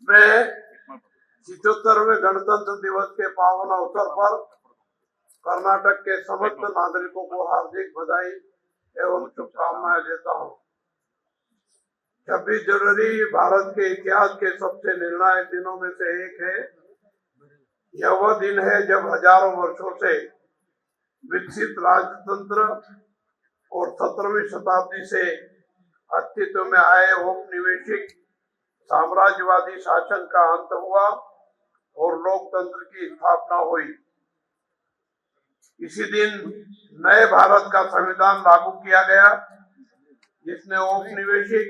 मैं 77वें गणतंत्र दिवस के पावन अवसर पर कर्नाटक के समस्त नागरिकों को हार्दिक बधाई एवं शुभकामनाएं देता हूं। 26 जनवरी भारत के इतिहास के सबसे निर्णायक दिनों में से एक है। यह वह दिन है जब हजारों वर्षों से विकसित राजतंत्र और 17वीं शताब्दी से अस्तित्व में आए औपनिवेशिक साम्राज्यवादी शासन का अंत हुआ और लोकतंत्र की स्थापना हुई। इसी दिन नए भारत का संविधान लागू किया गया, जिसने औपनिवेशिक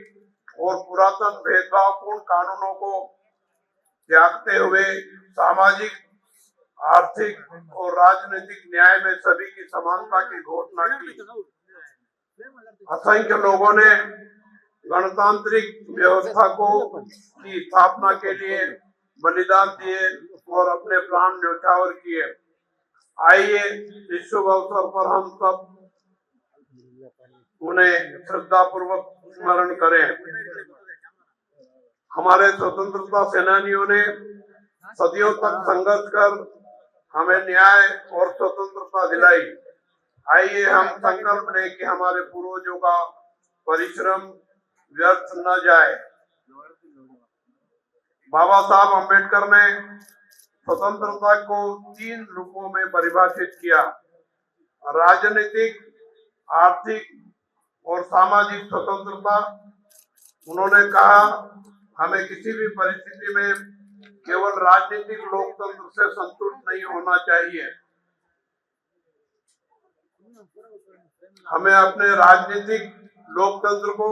और पुरातन भेदभावपूर्ण कानूनों को त्यागते हुए सामाजिक, आर्थिक और राजनीतिक न्याय में सभी की समानता की घोषणा की। असंख्य लोगों ने गणतांत्रिक व्यवस्था की स्थापना के लिए बलिदान दिए और अपने प्राण न्यौछावर किए। आइए इस शुभ अवसर पर हम सब उन्हें श्रद्धा पूर्वक स्मरण करें। हमारे स्वतंत्रता सेनानियों ने सदियों तक संघर्ष कर हमें न्याय और स्वतंत्रता दिलाई। आइए हम संकल्प लें कि हमारे पूर्वजों का परिश्रम व्यर्थ न जाए। बाबा साहब अम्बेडकर ने स्वतंत्रता को 3 रूपों में परिभाषित किया: राजनीतिक, आर्थिक और सामाजिक स्वतंत्रता। उन्होंने कहा, हमें किसी भी परिस्थिति में केवल राजनीतिक लोकतंत्र से संतुष्ट नहीं होना चाहिए। हमें अपने राजनीतिक लोकतंत्र को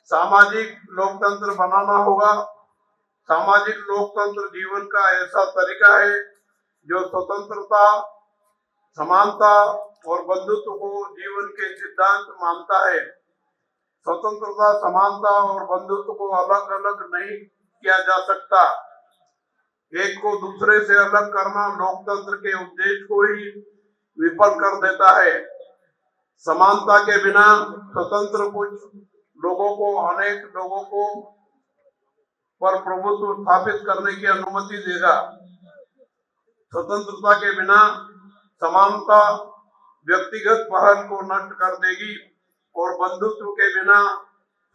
सामाजिक लोकतंत्र बनाना होगा। सामाजिक लोकतंत्र जीवन का ऐसा तरीका है जो स्वतंत्रता, समानता और बंधुत्व को जीवन के सिद्धांत मानता है। स्वतंत्रता, समानता और बंधुत्व को अलग अलग नहीं किया जा सकता। एक को दूसरे से अलग करना लोकतंत्र के उद्देश्य को ही विफल कर देता है। समानता के बिना स्वतंत्र कुछ लोगों को अनेक लोगों को पर प्रभुत्व स्थापित करने की अनुमति देगा। स्वतंत्रता के बिना समानता व्यक्तिगत पहल को नष्ट कर देगी और बंधुत्व के बिना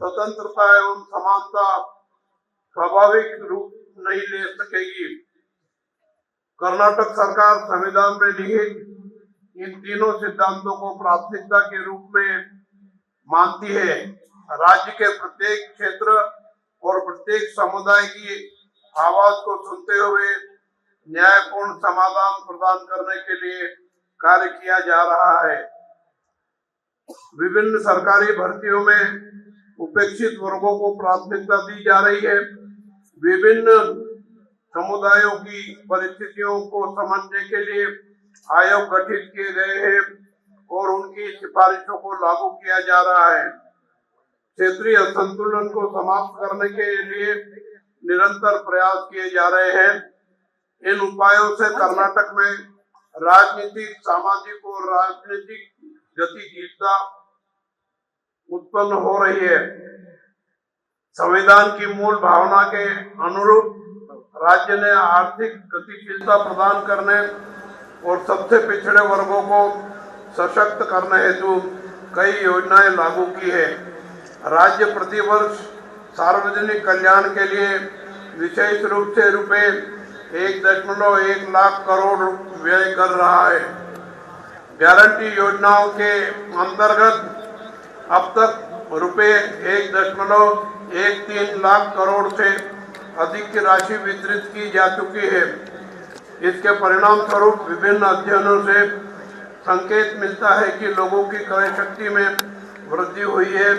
स्वतंत्रता एवं समानता स्वाभाविक रूप नहीं ले सकेगी। कर्नाटक सरकार संविधान में निहित इन तीनों सिद्धांतों को प्राथमिकता के रूप में मानती है। राज्य के प्रत्येक क्षेत्र और प्रत्येक समुदाय की आवाज को सुनते हुए न्यायपूर्ण समाधान प्रदान करने के लिए कार्य किया जा रहा है। विभिन्न सरकारी भर्तियों में उपेक्षित वर्गों को प्राथमिकता दी जा रही है। विभिन्न समुदायों की परिस्थितियों को समझने के लिए आयोग गठित किए गए हैं और उनकी सिफारिशों को लागू किया जा रहा है। क्षेत्रीय असंतुलन को समाप्त करने के लिए निरंतर प्रयास किए जा रहे हैं। इन उपायों से कर्नाटक में राजनीतिक, सामाजिक और राजनीतिक गतिशीलता उत्पन्न हो रही है। संविधान की मूल भावना के अनुरूप राज्य ने आर्थिक गतिशीलता प्रदान करने और सबसे पिछड़े वर्गों को सशक्त करने हेतु कई योजनाएं लागू की है। राज्य प्रतिवर्ष सार्वजनिक कल्याण के लिए विशेष रूप से रुपए 1.1 लाख करोड़ व्यय कर रहा है। गारंटी योजनाओं के अंतर्गत अब तक रुपए 1.13 लाख करोड़ से अधिक की राशि वितरित की जा चुकी है। इसके परिणाम स्वरूप विभिन्न अध्ययनों से संकेत मिलता है कि लोगों की क्रय शक्ति में वृद्धि हुई है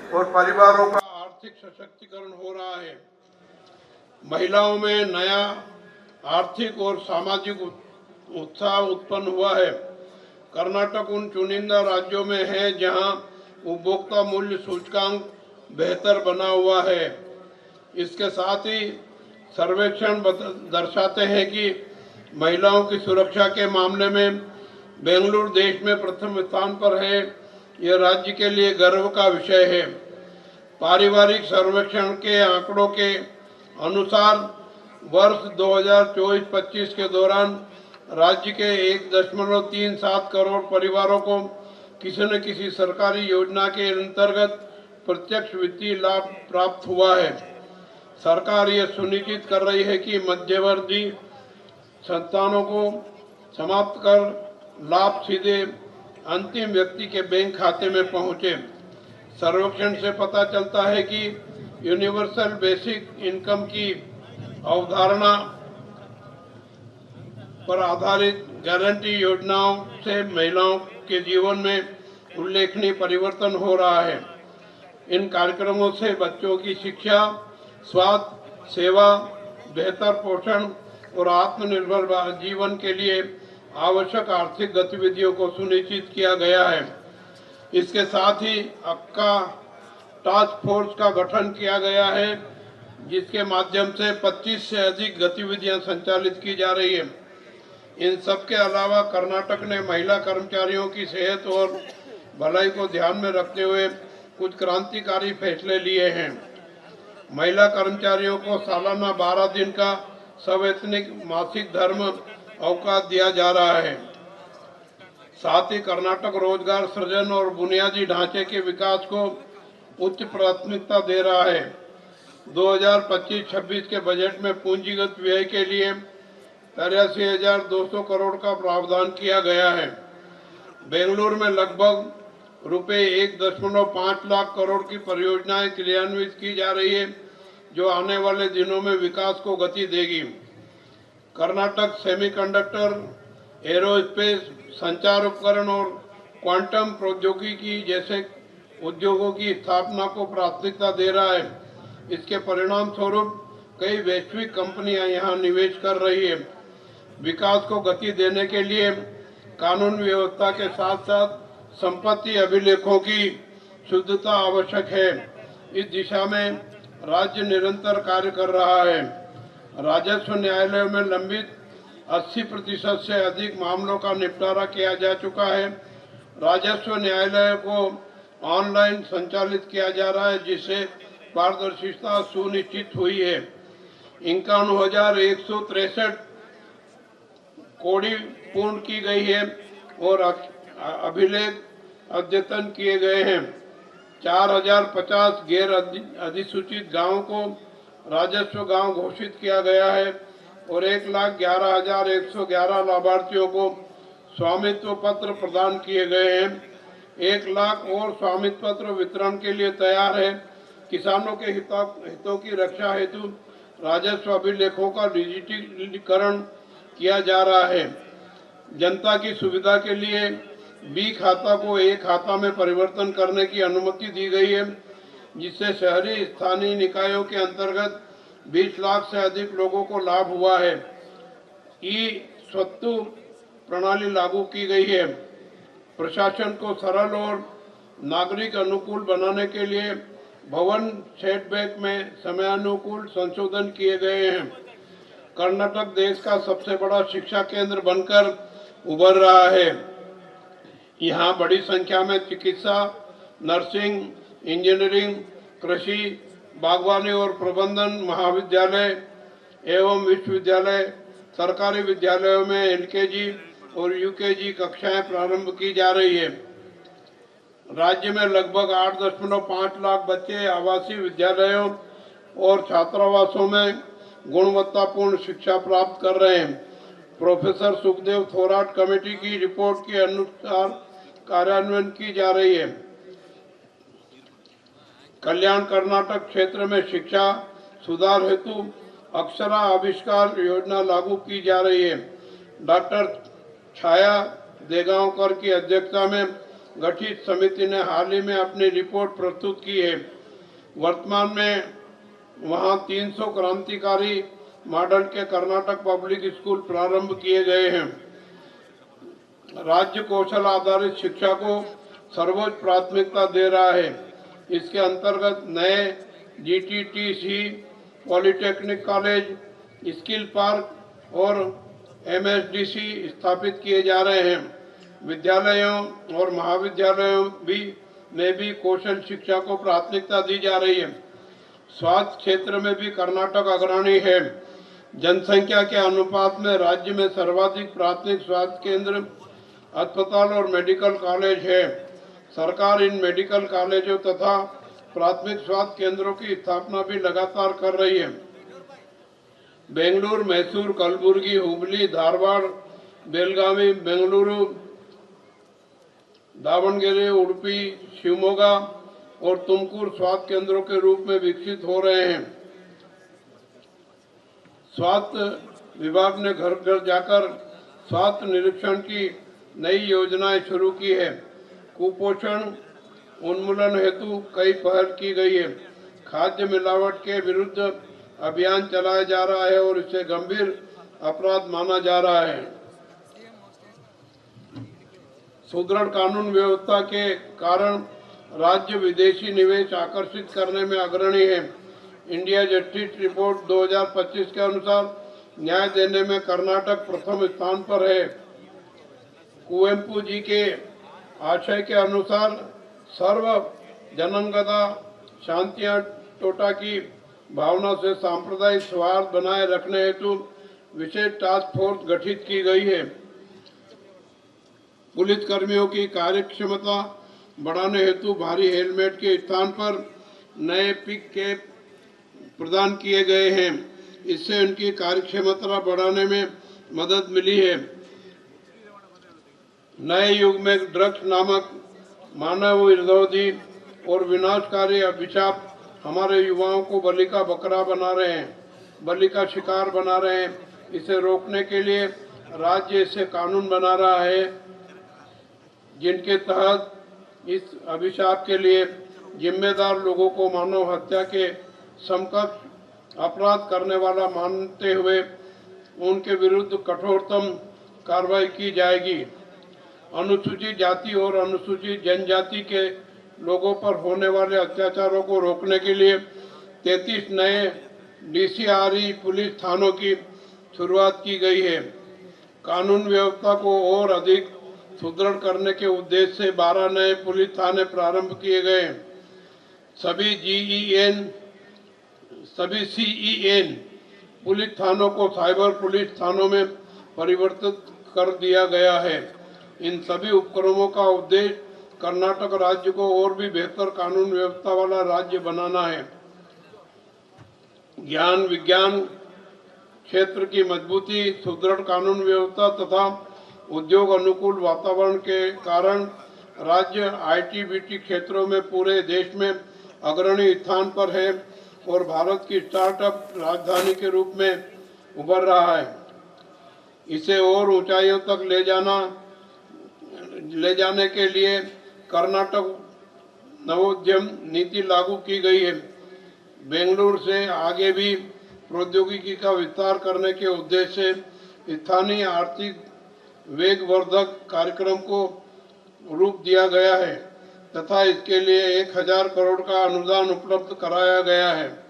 और परिवारों का आर्थिक सशक्तिकरण हो रहा है। महिलाओं में नया आर्थिक और सामाजिक उत्साह उत्पन्न हुआ है। कर्नाटक उन चुनिंदा राज्यों में है जहां उपभोक्ता मूल्य सूचकांक बेहतर बना हुआ है। इसके साथ ही सर्वेक्षण दर्शाते हैं कि महिलाओं की सुरक्षा के मामले में बेंगलुरु देश में प्रथम स्थान पर है। यह राज्य के लिए गर्व का विषय है। पारिवारिक सर्वेक्षण के आंकड़ों के अनुसार वर्ष 2024-25 के दौरान राज्य के 1.37 करोड़ परिवारों को किसी न किसी सरकारी योजना के अंतर्गत प्रत्यक्ष वित्तीय लाभ प्राप्त हुआ है। सरकार यह सुनिश्चित कर रही है कि मध्यवर्ती संस्थानों को समाप्त कर लाभ सीधे अंतिम व्यक्ति के बैंक खाते में पहुंचे। सर्वेक्षण से पता चलता है कि यूनिवर्सल बेसिक इनकम की अवधारणा पर आधारित गारंटी योजनाओं से महिलाओं के जीवन में उल्लेखनीय परिवर्तन हो रहा है। इन कार्यक्रमों से बच्चों की शिक्षा, स्वास्थ्य सेवा, बेहतर पोषण और आत्मनिर्भर जीवन के लिए आवश्यक आर्थिक गतिविधियों को सुनिश्चित किया गया है। इसके साथ ही अक्का टास्क फोर्स का गठन किया गया है, जिसके माध्यम से 25 से अधिक गतिविधियां संचालित की जा रही है। इन सब के अलावा कर्नाटक ने महिला कर्मचारियों की सेहत और भलाई को ध्यान में रखते हुए कुछ क्रांतिकारी फैसले लिए हैं। महिला कर्मचारियों को सालाना 12 दिन का सवैतनिक मासिक धर्म अवकाश दिया जा रहा है। साथ ही कर्नाटक रोजगार सृजन और बुनियादी ढांचे के विकास को उच्च प्राथमिकता दे रहा है। 2025-26 के बजट में पूंजीगत व्यय के लिए 83,200 करोड़ का प्रावधान किया गया है। बेंगलुरु में लगभग रुपए 1.5 लाख करोड़ की परियोजनाएं क्रियान्वित की जा रही है, जो आने वाले दिनों में विकास को गति देगी। कर्नाटक सेमीकंडक्टर, एरोस्पेस, संचार उपकरण और क्वांटम प्रौद्योगिकी जैसे उद्योगों की स्थापना को प्राथमिकता दे रहा है। इसके परिणाम स्वरूप कई वैश्विक कंपनियां यहां निवेश कर रही है। विकास को गति देने के लिए कानून व्यवस्था के साथ साथ संपत्ति अभिलेखों की शुद्धता आवश्यक है। इस दिशा में राज्य निरंतर कार्य कर रहा है। राजस्व न्यायालयों में लंबित 80% से अधिक मामलों का निपटारा किया जा चुका है। राजस्व न्यायालय को ऑनलाइन संचालित किया जा रहा है, जिससे पारदर्शिता सुनिश्चित हुई है। 51,163 कोड़ी पूर्ण की गई है और अभिलेख अद्यतन किए गए हैं। 4,050 गैर अधिसूचित गांवों को राजस्व गांव घोषित किया गया है और 1,11,111 लाभार्थियों को स्वामित्व पत्र प्रदान किए गए हैं। 1 लाख और स्वामित्व पत्र वितरण के लिए तैयार है। किसानों के हितों की रक्षा हेतु राजस्व अभिलेखों का डिजिटलीकरण किया जा रहा है। जनता की सुविधा के लिए बी खाता को ए खाता में परिवर्तन करने की अनुमति दी गई है, जिससे शहरी स्थानीय निकायों के अंतर्गत 20 लाख से अधिक लोगों को लाभ हुआ है। ई स्वत्तु प्रणाली लागू की गई है। प्रशासन को सरल और नागरिक अनुकूल बनाने के लिए भवन सेटबैक में समयानुकूल संशोधन किए गए हैं। कर्नाटक देश का सबसे बड़ा शिक्षा केंद्र बनकर उभर रहा है। यहाँ बड़ी संख्या में चिकित्सा, नर्सिंग, इंजीनियरिंग, कृषि, बागवानी और प्रबंधन महाविद्यालय एवं विश्वविद्यालय, सरकारी विद्यालयों में एलकेजी और यूकेजी कक्षाएं प्रारंभ की जा रही है। राज्य में लगभग 8.5 लाख बच्चे आवासीय विद्यालयों और छात्रावासों में गुणवत्तापूर्ण शिक्षा प्राप्त कर रहे हैं। प्रोफेसर सुखदेव थोराट कमेटी की रिपोर्ट के अनुसार कार्यान्वयन की जा रही है। कल्याण कर्नाटक क्षेत्र में शिक्षा सुधार हेतु अक्षरा आविष्कार योजना लागू की जा रही है। डॉक्टर छाया देगांवकर की अध्यक्षता में गठित समिति ने हाल ही में अपनी रिपोर्ट प्रस्तुत की है। वर्तमान में वहां 300 क्रांतिकारी मॉडल के कर्नाटक पब्लिक स्कूल प्रारंभ किए गए हैं। राज्य कौशल आधारित शिक्षा को सर्वोच्च प्राथमिकता दे रहा है। इसके अंतर्गत नए जीटीटीसी, पॉलिटेक्निक कॉलेज, स्किल पार्क और एमएसडीसी स्थापित किए जा रहे हैं। विद्यालयों और महाविद्यालयों में भी कौशल शिक्षा को प्राथमिकता दी जा रही है। स्वास्थ्य क्षेत्र में भी कर्नाटक अग्रणी है। जनसंख्या के अनुपात में राज्य में सर्वाधिक प्राथमिक स्वास्थ्य केंद्र, अस्पताल और मेडिकल कॉलेज है। सरकार इन मेडिकल कॉलेजों तथा प्राथमिक स्वास्थ्य केंद्रों की स्थापना भी लगातार कर रही है। बेंगलुरु, मैसूर, कलबुर्गी, हुबली, धारवाड़, बेलगावी, बेंगलुरु, दावणगेरे, उडुपी, शिवमोगा और तुमकुर स्वास्थ्य केंद्रों के रूप में विकसित हो रहे हैं। स्वास्थ्य विभाग ने घर घर जाकर स्वास्थ्य निरीक्षण की नई योजनाएं शुरू की है। कुपोषण उन्मूलन हेतु कई पहल की गई है। खाद्य मिलावट के विरुद्ध अभियान चलाया जा रहा है और इसे गंभीर अपराध माना जा रहा है। सुदृढ़ कानून व्यवस्था के कारण राज्य विदेशी निवेश आकर्षित करने में अग्रणी है। इंडिया जस्टिस रिपोर्ट 2025 के अनुसार न्याय देने में कर्नाटक प्रथम स्थान पर है। कुवेंपु जी के आशय के अनुसार सर्व जनांगता शांतियां टोटा की भावना से सांप्रदायिक सौहार्द बनाए रखने हेतु विशेष टास्क फोर्स गठित की गई है। पुलिस कर्मियों की कार्यक्षमता बढ़ाने हेतु भारी हेलमेट के स्थान पर नए पिक कैप प्रदान किए गए हैं। इससे उनकी कार्यक्षमता बढ़ाने में मदद मिली है। नए युग में ड्रग्स नामक मानव विरोधी और विनाशकारी अभिशाप हमारे युवाओं को बलि का बकरा बना रहे हैं, बलि का शिकार बना रहे हैं। इसे रोकने के लिए राज्य इसे कानून बना रहा है, जिनके तहत इस अभिशाप के लिए जिम्मेदार लोगों को मानव हत्या के समकक्ष अपराध करने वाला मानते हुए उनके विरुद्ध कठोरतम कार्रवाई की जाएगी। अनुसूचित जाति और अनुसूचित जनजाति के लोगों पर होने वाले अत्याचारों को रोकने के लिए 33 नए डीसीआरई पुलिस थानों की शुरुआत की गई है। कानून व्यवस्था को और अधिक सुदृढ़ करने के उद्देश्य से 12 नए पुलिस थाने प्रारंभ किए गए। सभी सीईएन पुलिस थानों को साइबर पुलिस थानों में परिवर्तित कर दिया गया है। इन सभी उपक्रमों का उद्देश्य कर्नाटक राज्य को और भी बेहतर कानून व्यवस्था वाला राज्य बनाना है। ज्ञान विज्ञान क्षेत्र की मजबूती, सुदृढ़ कानून व्यवस्था तथा उद्योग अनुकूल वातावरण के कारण राज्य आईटी-बीटी क्षेत्रों में पूरे देश में अग्रणी स्थान पर है और भारत की स्टार्टअप राजधानी के रूप में उभर रहा है। इसे और ऊंचाइयों तक ले जाने के लिए कर्नाटक नवोद्यम नीति लागू की गई है। बेंगलुरु से आगे भी प्रौद्योगिकी का विस्तार करने के उद्देश्य से स्थानीय आर्थिक वेगवर्धक कार्यक्रम को रूप दिया गया है तथा इसके लिए 1000 करोड़ का अनुदान उपलब्ध कराया गया है।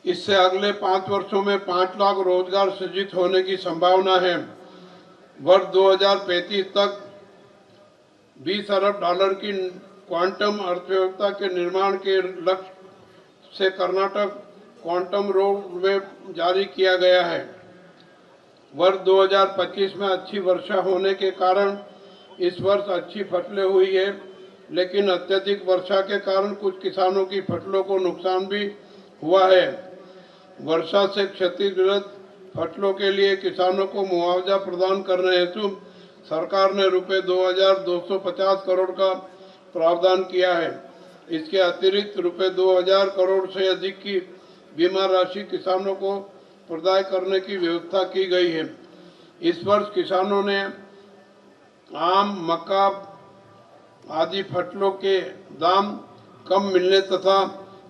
इससे अगले 5 वर्षों में 5 लाख रोजगार सृजित होने की संभावना है। वर्ष 2035 तक $20 अरब की क्वांटम अर्थव्यवस्था के निर्माण के लक्ष्य से कर्नाटक क्वांटम रोड मैप जारी किया गया है। वर्ष 2025 में अच्छी वर्षा होने के कारण इस वर्ष अच्छी फसलें हुई है, लेकिन अत्यधिक वर्षा के कारण कुछ किसानों की फसलों को नुकसान भी हुआ है। वर्षा से क्षतिग्रस्त फसलों के लिए किसानों को मुआवजा प्रदान करने हेतु सरकार ने रुपये 2250 करोड़ का प्रावधान किया है। इसके अतिरिक्त रुपये 2000 करोड़ से अधिक की बीमा राशि किसानों को प्रदान करने की व्यवस्था की गई है। इस वर्ष किसानों ने आम, मक्का आदि फसलों के दाम कम मिलने तथा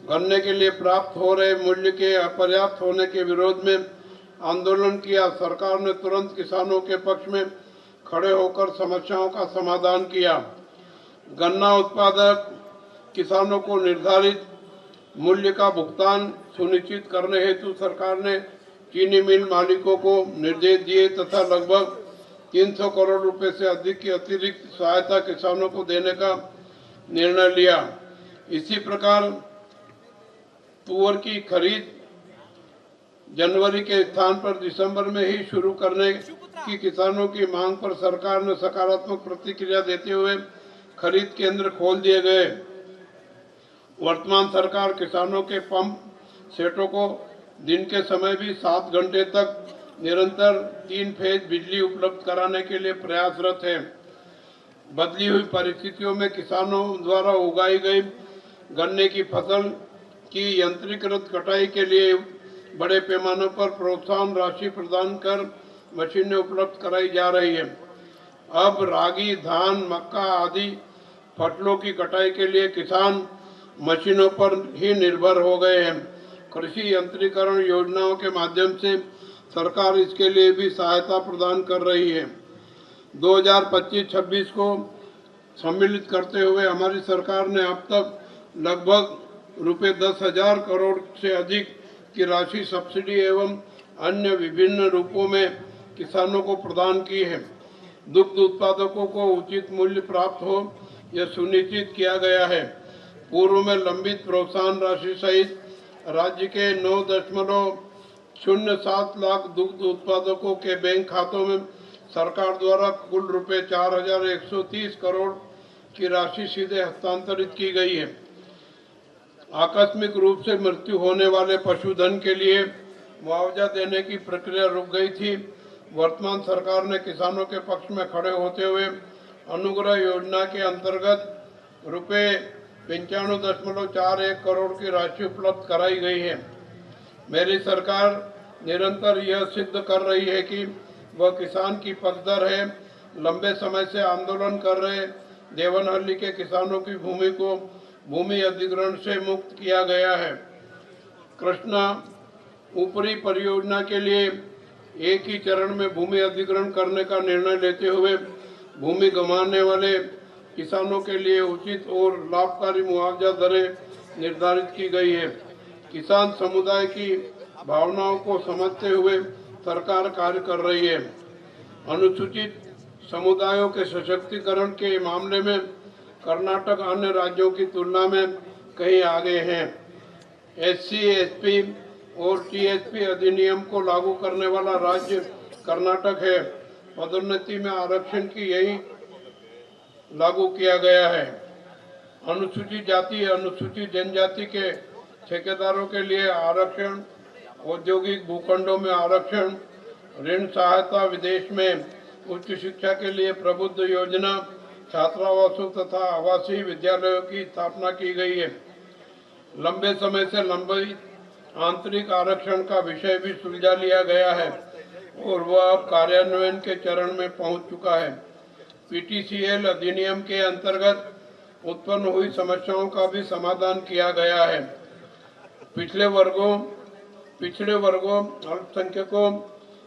गन्ने के लिए प्राप्त हो रहे मूल्य के अपर्याप्त होने के विरोध में आंदोलन किया। सरकार ने तुरंत किसानों के पक्ष में खड़े होकर समस्याओं का समाधान किया। गन्ना उत्पादक किसानों को निर्धारित मूल्य का भुगतान सुनिश्चित करने हेतु सरकार ने चीनी मिल मालिकों को निर्देश दिए तथा लगभग 300 करोड़ रुपए से अधिक की अतिरिक्त सहायता किसानों को देने का निर्णय लिया। इसी प्रकार तुअर की खरीद जनवरी के स्थान पर दिसंबर में ही शुरू करने की किसानों की मांग पर सरकार ने सकारात्मक प्रतिक्रिया देते हुए खरीद केंद्र खोल दिए गए। वर्तमान सरकार किसानों के पंप सेटों को दिन के समय भी 7 घंटे तक निरंतर 3 फेज बिजली उपलब्ध कराने के लिए प्रयासरत है। बदली हुई परिस्थितियों में किसानों द्वारा उगाई गई गन्ने की फसल की यंत्रीकृत कटाई के लिए बड़े पैमाने पर प्रोत्साहन राशि प्रदान कर मशीनें उपलब्ध कराई जा रही है। अब रागी, धान, मक्का आदि फसलों की कटाई के लिए किसान मशीनों पर ही निर्भर हो गए हैं। कृषि यंत्रीकरण योजनाओं के माध्यम से सरकार इसके लिए भी सहायता प्रदान कर रही है। 2025-26 को सम्मिलित करते हुए हमारी सरकार ने अब तक लगभग रुपये 10,000 करोड़ से अधिक की राशि सब्सिडी एवं अन्य विभिन्न रूपों में किसानों को प्रदान की है। दुग्ध उत्पादकों को उचित मूल्य प्राप्त हो यह सुनिश्चित किया गया है। पूर्व में लंबित प्रोत्साहन राशि सहित राज्य के 9.07 लाख दुग्ध उत्पादकों के बैंक खातों में सरकार द्वारा कुल रुपये 4,130 करोड़ की राशि सीधे हस्तांतरित की गई है। आकस्मिक रूप से मृत्यु होने वाले पशुधन के लिए मुआवजा देने की प्रक्रिया रुक गई थी। वर्तमान सरकार ने किसानों के पक्ष में खड़े होते हुए अनुग्रह योजना के अंतर्गत रुपये 95.41 करोड़ की राशि उपलब्ध कराई गई है। मेरी सरकार निरंतर यह सिद्ध कर रही है कि वह किसान की पक्षधर है। लंबे समय से आंदोलन कर रहे देवनहल्ली के किसानों की भूमि को भूमि अधिग्रहण से मुक्त किया गया है। कृष्णा ऊपरी परियोजना के लिए एक ही चरण में भूमि अधिग्रहण करने का निर्णय लेते हुए भूमि गंवाने वाले किसानों के लिए उचित और लाभकारी मुआवजा दरें निर्धारित की गई है। किसान समुदाय की भावनाओं को समझते हुए सरकार कार्य कर रही है। अनुसूचित समुदायों के सशक्तिकरण के मामले में कर्नाटक अन्य राज्यों की तुलना में कहीं आगे हैं। SC, SP और TSP अधिनियम को लागू करने वाला राज्य कर्नाटक है। पदोन्नति में आरक्षण की यही लागू किया गया है। अनुसूचित जाति, अनुसूचित जनजाति के ठेकेदारों के लिए आरक्षण, औद्योगिक भूखंडों में आरक्षण, ऋण सहायता, विदेश में उच्च शिक्षा के लिए प्रबुद्ध योजना, छात्रावासों तथा आवासीय विद्यालयों की स्थापना की गई है। लंबे समय से लंबित आंतरिक आरक्षण का विषय भी सुलझा लिया गया है और वह अब कार्यान्वयन के चरण में पहुंच चुका है। PTCL अधिनियम के अंतर्गत उत्पन्न हुई समस्याओं का भी समाधान किया गया है। पिछड़े वर्गों, अल्पसंख्यकों,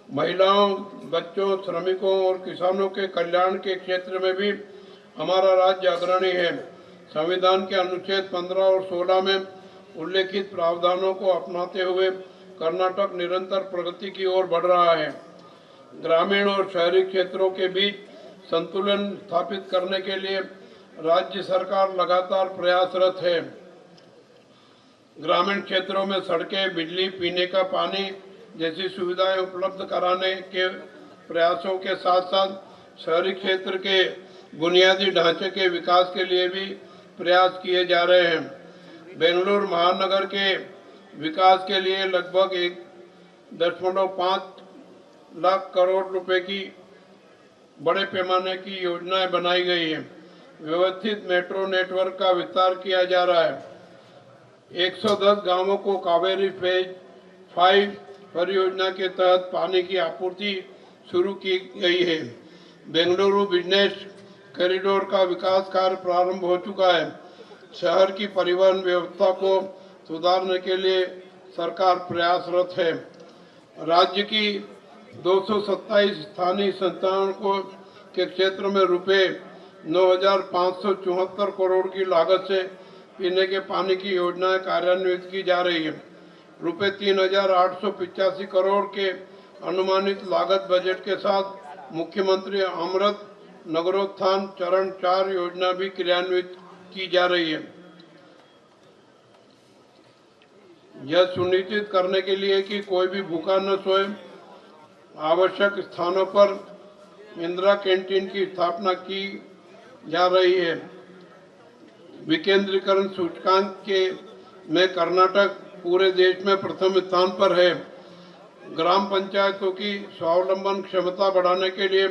महिलाओं, बच्चों, श्रमिकों और किसानों के कल्याण के क्षेत्र में भी हमारा राज्य अग्रणी है। संविधान के अनुच्छेद 15 और 16 में उल्लेखित प्रावधानों को अपनाते हुए कर्नाटक निरंतर प्रगति की ओर बढ़ रहा है। ग्रामीण और शहरी क्षेत्रों के बीच संतुलन स्थापित करने के लिए राज्य सरकार लगातार प्रयासरत है। ग्रामीण क्षेत्रों में सड़कें, बिजली, पीने का पानी जैसी सुविधाएं उपलब्ध कराने के प्रयासों के साथ साथ शहरी क्षेत्र के बुनियादी ढांचे के विकास के लिए भी प्रयास किए जा रहे हैं। बेंगलुरु महानगर के विकास के लिए लगभग 1.5 लाख करोड़ रुपए की बड़े पैमाने की योजनाएं बनाई गई है। व्यवस्थित मेट्रो नेटवर्क का विस्तार किया जा रहा है। 110 गांवों को कावेरी फेज 5 परियोजना के तहत पानी की आपूर्ति शुरू की गई है। बेंगलुरु बिजनेस कॉरिडोर का विकास कार्य प्रारंभ हो चुका है। शहर की परिवहन व्यवस्था को सुधारने के लिए सरकार प्रयासरत है। राज्य की 227 स्थानीय संस्थाओं को के क्षेत्र में रुपए 9,574 करोड़ की लागत से पीने के पानी की योजनाएं कार्यान्वित की जा रही है। रुपए 3,885 करोड़ के अनुमानित लागत बजट के साथ मुख्यमंत्री अमृत नगरोत्थान चरण 4 योजना भी क्रियान्वित की जा रही है। यह सुनिश्चित करने के लिए कि कोई भी भूखा न सोए, आवश्यक स्थानों पर इंदिरा कैंटीन की स्थापना की जा रही है। विकेंद्रीकरण सूचकांक के में कर्नाटक पूरे देश में प्रथम स्थान पर है। ग्राम पंचायतों की स्वावलंबन क्षमता बढ़ाने के लिए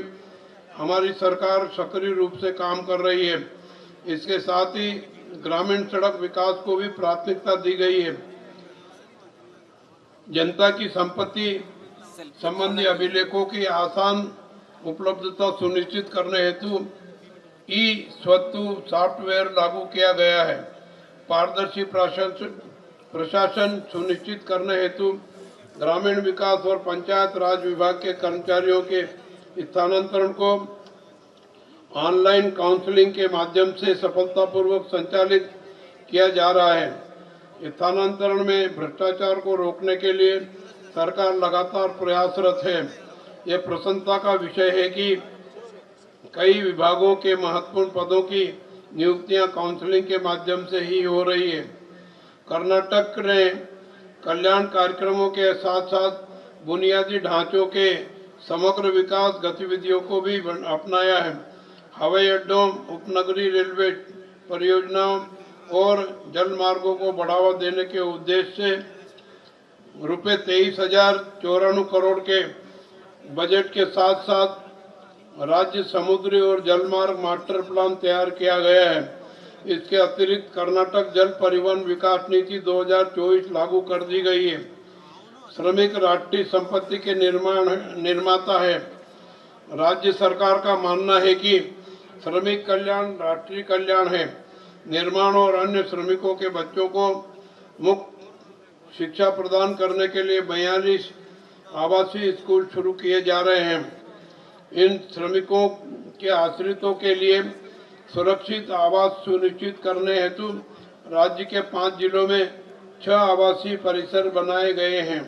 हमारी सरकार सक्रिय रूप से काम कर रही है। इसके साथ ही ग्रामीण सड़क विकास को भी प्राथमिकता दी गई है। जनता की संपत्ति संबंधी अभिलेखों की आसान उपलब्धता सुनिश्चित करने हेतु ई स्वत्तु सॉफ्टवेयर लागू किया गया है। पारदर्शी प्रशासन सुनिश्चित करने हेतु ग्रामीण विकास और पंचायत राज विभाग के कर्मचारियों के स्थानांतरण को ऑनलाइन काउंसलिंग के माध्यम से सफलतापूर्वक संचालित किया जा रहा है। स्थानांतरण में भ्रष्टाचार को रोकने के लिए सरकार लगातार प्रयासरत है। यह प्रसन्नता का विषय है कि कई विभागों के महत्वपूर्ण पदों की नियुक्तियां काउंसलिंग के माध्यम से ही हो रही है। कर्नाटक ने कल्याण कार्यक्रमों के साथ साथ बुनियादी ढांचों के समग्र विकास गतिविधियों को भी अपनाया है। हवाई अड्डों, उपनगरीय रेलवे परियोजनाओं और जल मार्गों को बढ़ावा देने के उद्देश्य से रुपये 23,094 करोड़ के बजट के साथ साथ राज्य समुद्री और जलमार्ग मास्टर प्लान तैयार किया गया है। इसके अतिरिक्त कर्नाटक जल परिवहन विकास नीति 2024 लागू कर दी गई है। श्रमिक राष्ट्रीय संपत्ति के निर्माता है। राज्य सरकार का मानना है कि श्रमिक कल्याण राष्ट्रीय कल्याण है। निर्माण और अन्य श्रमिकों के बच्चों को मुफ्त शिक्षा प्रदान करने के लिए 42 आवासीय स्कूल शुरू किए जा रहे हैं। इन श्रमिकों के आश्रितों के लिए सुरक्षित आवास सुनिश्चित करने हेतु राज्य के 5 जिलों में 6 आवासीय परिसर बनाए गए हैं।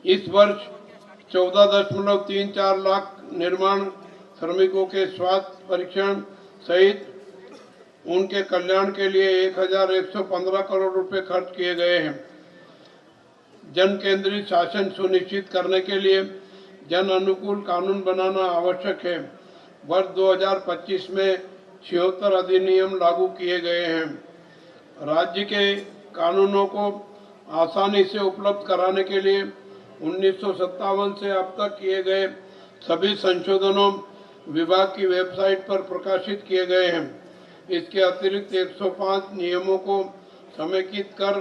इस वर्ष 14.34 लाख निर्माण श्रमिकों के स्वास्थ्य परीक्षण सहित उनके कल्याण के लिए 1,115 करोड़ रुपए खर्च किए गए हैं। जन केंद्रित शासन सुनिश्चित करने के लिए जन अनुकूल कानून बनाना आवश्यक है। वर्ष 2025 में 76 अधिनियम लागू किए गए हैं। राज्य के कानूनों को आसानी से उपलब्ध कराने के लिए 1957 से अब तक किए गए सभी संशोधनों विभाग की वेबसाइट पर प्रकाशित किए गए हैं। इसके अतिरिक्त 105 नियमों को समेकित कर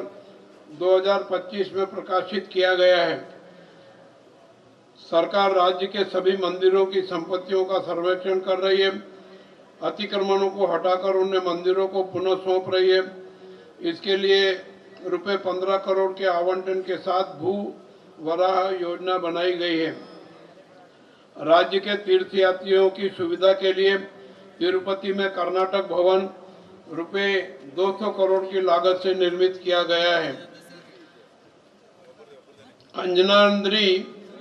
2025 में प्रकाशित किया गया है। सरकार राज्य के सभी मंदिरों की संपत्तियों का सर्वेक्षण कर रही है। अतिक्रमणों को हटाकर उन्हें मंदिरों को पुनः सौंप रही है। इसके लिए रुपए 15 करोड़ के आवंटन के साथ भू वराह योजना बनाई गई है। राज्य के तीर्थयात्रियों की सुविधा के लिए तिरुपति में कर्नाटक भवन रुपए 200 करोड़ की लागत से निर्मित किया गया है। अंजनाद्री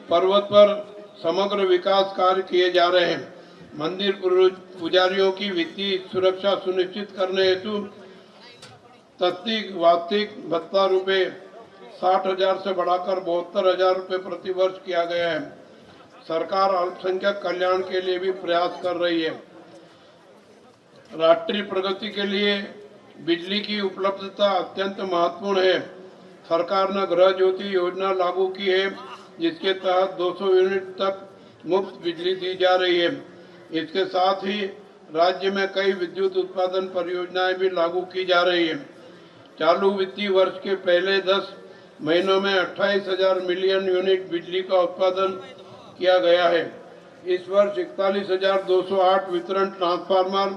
पर्वत पर समग्र विकास कार्य किए जा रहे हैं। मंदिर पुजारियों की वित्तीय सुरक्षा सुनिश्चित करने हेतु तत्कालिक वार्षिक भत्ता रुपए 60,000 से बढ़ाकर 72,000 रुपये प्रति वर्ष किया गया है। सरकार अल्पसंख्यक कल्याण के लिए भी प्रयास कर रही है। राष्ट्रीय प्रगति के लिए बिजली की उपलब्धता अत्यंत महत्वपूर्ण है। सरकार ने गृह ज्योति योजना लागू की है, जिसके तहत 200 यूनिट तक मुफ्त बिजली दी जा रही है। इसके साथ ही राज्य में कई विद्युत उत्पादन परियोजनाएं भी लागू की जा रही है। चालू वित्तीय वर्ष के पहले 10 महीनों में 28,000 मिलियन यूनिट बिजली का उत्पादन किया गया है। इस वर्ष 41,208 वितरण transformer,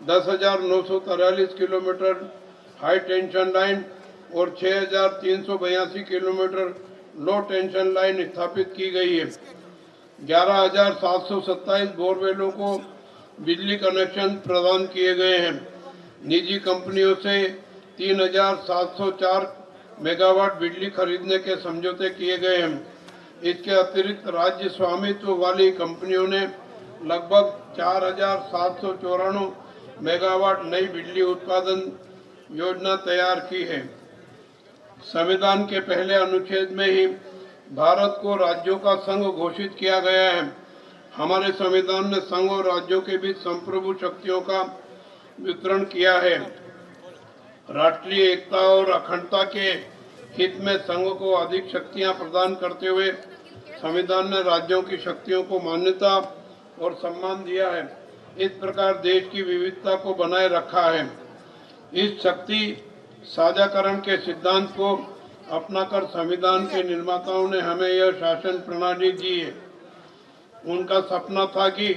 10,943 kilometre high tension line और 6,382 किलोमीटर लो टेंशन लाइन स्थापित की गई है। 11,727 बोरवेलों को बिजली कनेक्शन प्रदान किए गए हैं। निजी कंपनियों से 3,704 मेगावाट बिजली खरीदने के समझौते किए गए हैं। इसके अतिरिक्त राज्य स्वामित्व वाली कंपनियों ने लगभग 4,794 मेगावाट नई बिजली उत्पादन योजना तैयार की है। संविधान के पहले अनुच्छेद में ही भारत को राज्यों का संघ घोषित किया गया है। हमारे संविधान ने संघ और राज्यों के बीच संप्रभु शक्तियों का वितरण किया है। राष्ट्रीय एकता और अखंडता के हित में संघ को अधिक शक्तियां प्रदान करते हुए संविधान ने राज्यों की शक्तियों को मान्यता और सम्मान दिया है। इस प्रकार देश की विविधता को बनाए रखा है। इस शक्ति साझाकरण के सिद्धांत को अपनाकर संविधान के निर्माताओं ने हमें यह शासन प्रणाली दी है। उनका सपना था कि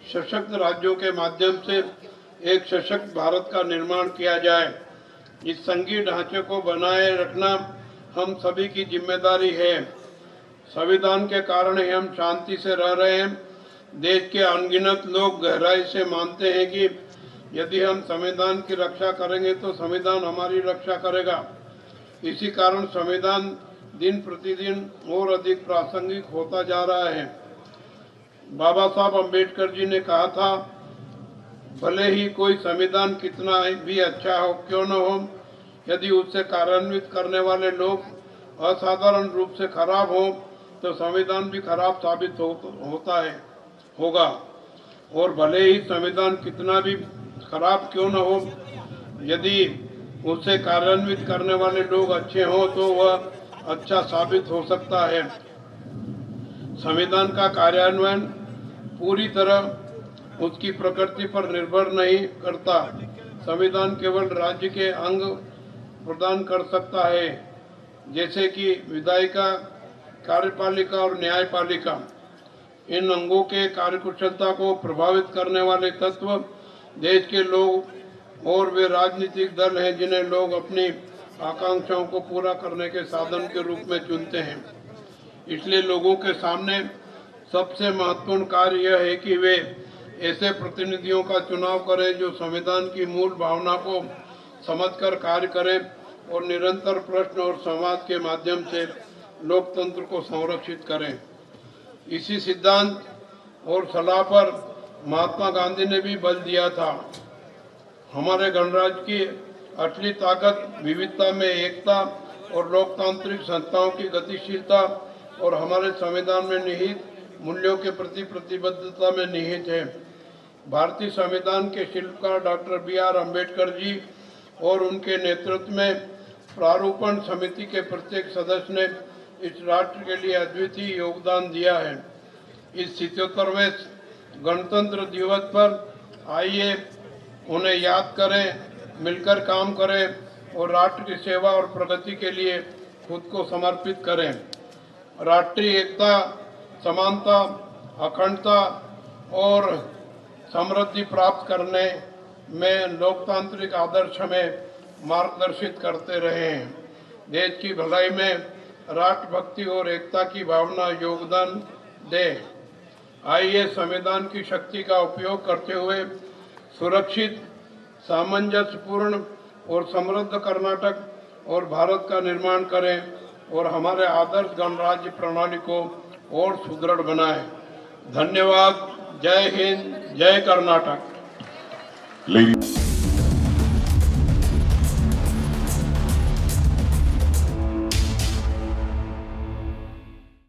सशक्त राज्यों के माध्यम से एक सशक्त भारत का निर्माण किया जाए। इस संघीय ढांचे को बनाए रखना हम सभी की जिम्मेदारी है। संविधान के कारण ही हम शांति से रह रहे हैं। देश के अनगिनत लोग गहराई से मानते हैं कि यदि हम संविधान की रक्षा करेंगे तो संविधान हमारी रक्षा करेगा। इसी कारण संविधान दिन प्रतिदिन और अधिक प्रासंगिक होता जा रहा है। बाबा साहब अम्बेडकर जी ने कहा था, भले ही कोई संविधान कितना भी अच्छा हो क्यों न हो, यदि उससे कार्यान्वित करने वाले लोग असाधारण रूप से खराब हो तो संविधान भी खराब साबित होगा। और भले ही संविधान कितना भी खराब क्यों न हो, यदि उससे कार्यान्वित करने वाले लोग अच्छे हों तो वह अच्छा साबित हो सकता है। संविधान का कार्यान्वयन पूरी तरह उसकी प्रकृति पर निर्भर नहीं करता। संविधान केवल राज्य के अंग प्रदान कर सकता है, जैसे कि विधायिका, कार्यपालिका और न्यायपालिका। इन अंगों के कार्यकुशलता को प्रभावित करने वाले तत्व देश के लोग और वे राजनीतिक दल हैं जिन्हें लोग अपनी आकांक्षाओं को पूरा करने के साधन के रूप में चुनते हैं। इसलिए लोगों के सामने सबसे महत्वपूर्ण कार्य यह है कि वे ऐसे प्रतिनिधियों का चुनाव करें जो संविधान की मूल भावना को समझकर कार्य करें और निरंतर प्रश्न और संवाद के माध्यम से लोकतंत्र को संरक्षित करें। इसी सिद्धांत और सलाह पर महात्मा गांधी ने भी बल दिया था। हमारे गणराज्य की असली ताकत विविधता में एकता और लोकतांत्रिक संस्थाओं की गतिशीलता और हमारे संविधान में निहित मूल्यों के प्रति प्रतिबद्धता में निहित है। भारतीय संविधान के शिल्पकार डॉक्टर B.R. अम्बेडकर जी और उनके नेतृत्व में प्रारूपण समिति के प्रत्येक सदस्य ने इस राष्ट्र के लिए अद्वितीय योगदान दिया है। इस 77वें गणतंत्र दिवस पर आइए उन्हें याद करें, मिलकर काम करें और राष्ट्र की सेवा और प्रगति के लिए खुद को समर्पित करें। राष्ट्रीय एकता, समानता, अखंडता और समृद्धि प्राप्त करने में लोकतांत्रिक आदर्श हमें मार्गदर्शित करते रहे हैं। देश की भलाई में राष्ट्रभक्ति और एकता की भावना योगदान दे। आइए संविधान की शक्ति का उपयोग करते हुए सुरक्षित, सामंजस्यपूर्ण और समृद्ध कर्नाटक और भारत का निर्माण करें और हमारे आदर्श गणराज्य प्रणाली को और सुदृढ़ बनाएं। धन्यवाद। जय हिंद, जय कर्नाटक।